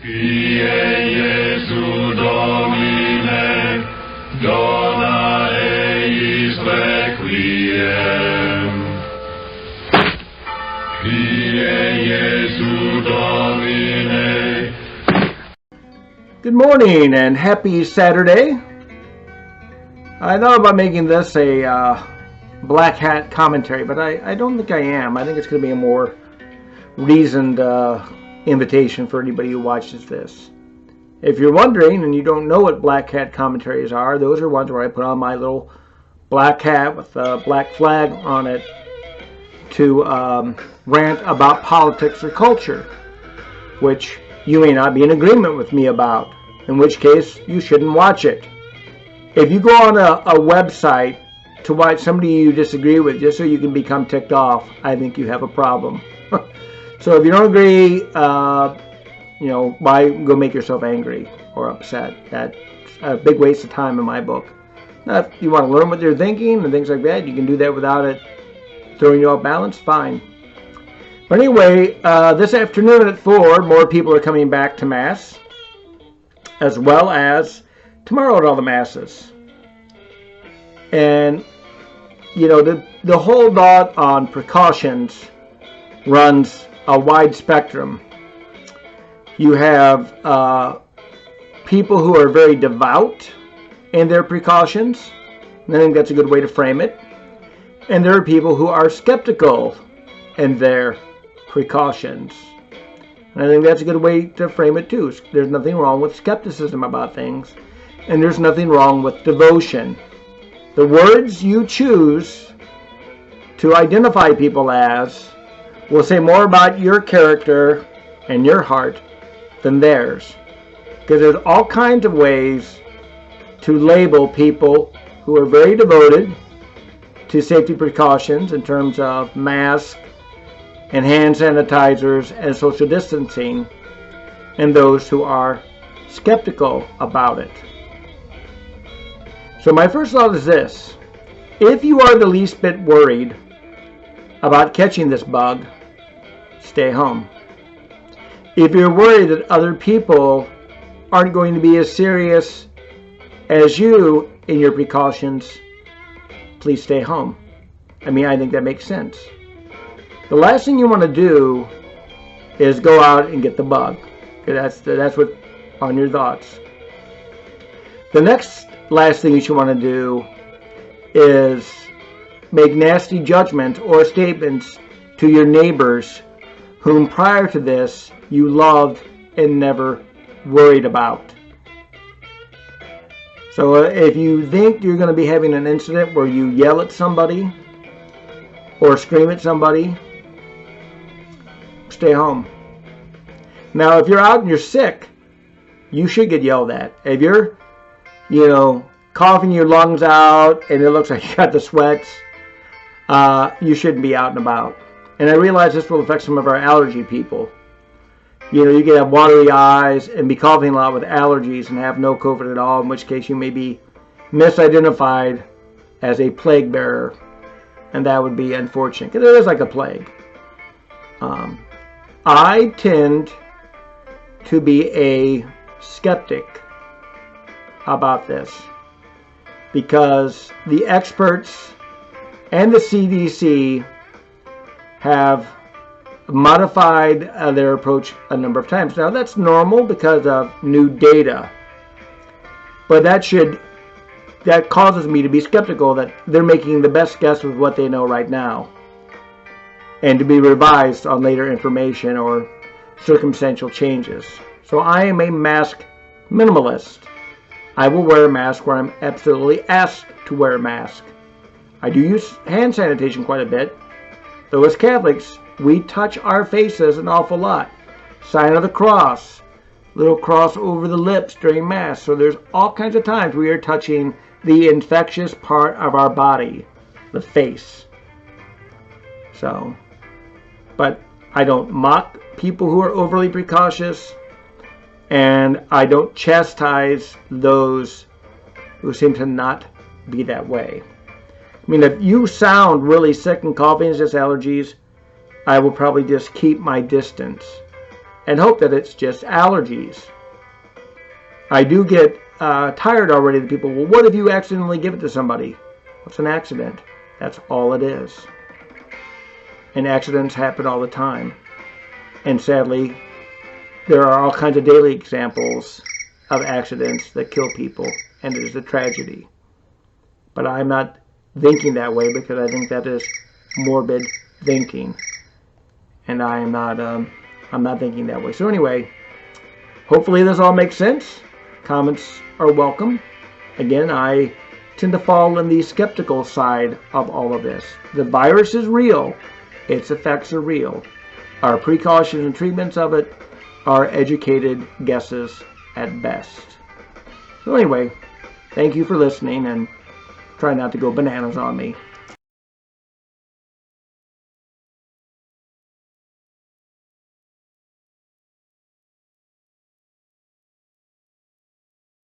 Kyrie Jesu Domine, dona eis requiem. Kyrie Jesu Domine. Good morning and happy Saturday. I thought about making this a black hat commentary, but I don't think I am. I think it's going to be a more reasoned invitation for anybody who watches this. If you're wondering and you don't know what black hat commentaries are, those are ones where I put on my little black hat with a black flag on it to rant about politics or culture, which you may not be in agreement with me about, in which case you shouldn't watch it. If you go on a website to watch somebody you disagree with just so you can become ticked off, I think you have a problem. So if you don't agree, why go make yourself angry or upset? That's a big waste of time in my book. Now, if you want to learn what they're thinking and things like that, you can do that without it throwing you off balance, fine. But anyway, this afternoon at 4, more people are coming back to Mass, as well as tomorrow at all the Masses. And, the whole thought on precautions runs a wide spectrum. You have people who are very devout in their precautions, and I think that's a good way to frame it. And there are people who are skeptical in their precautions. And I think that's a good way to frame it too. There's nothing wrong with skepticism about things, and there's nothing wrong with devotion. The words you choose to identify people as will say more about your character and your heart than theirs. Because there's all kinds of ways to label people who are very devoted to safety precautions in terms of masks and hand sanitizers and social distancing, and those who are skeptical about it. So my first thought is this: if you are the least bit worried about catching this bug, stay home. If you're worried that other people aren't going to be as serious as you in your precautions, please stay home. I think that makes sense. The last thing you want to do is go out and get the bug. That's what on your thoughts. The next last thing you should want to do is make nasty judgments or statements to your neighbors whom prior to this you loved and never worried about. So if you think you're going to be having an incident where you yell at somebody or scream at somebody, stay home. Now, if you're out and you're sick, you should get yelled at. If you're, coughing your lungs out and it looks like you got the sweats, you shouldn't be out and about. And I realize this will affect some of our allergy people. You can have watery eyes and be coughing a lot with allergies and have no COVID at all, in which case you may be misidentified as a plague bearer. And that would be unfortunate, because it is like a plague. I tend to be a skeptic about this, because the experts and the CDC have modified their approach a number of times. Now, that's normal because of new data, but that causes me to be skeptical that they're making the best guess with what they know right now, and to be revised on later information or circumstantial changes. So I am a mask minimalist. I will wear a mask where I'm absolutely asked to wear a mask. I do use hand sanitation quite a bit, though as Catholics, we touch our faces an awful lot. Sign of the cross, little cross over the lips during Mass. So there's all kinds of times we are touching the infectious part of our body, the face. But I don't mock people who are overly precautious, and I don't chastise those who seem to not be that way. If you sound really sick and coughing, it's just allergies, I will probably just keep my distance. and hope that it's just allergies. I do get tired already of people, well, what if you accidentally give it to somebody? What's an accident? That's all it is. And accidents happen all the time. And sadly, there are all kinds of daily examples of accidents that kill people, and it is a tragedy. But I'm not thinking that way because I think that is morbid thinking. And I'm not thinking that way. So anyway, hopefully this all makes sense. Comments are welcome. Again, I tend to fall on the skeptical side of all of this. The virus is real. Its effects are real. Our precautions and treatments of it are educated guesses at best. So anyway, thank you for listening, and try not to go bananas on me.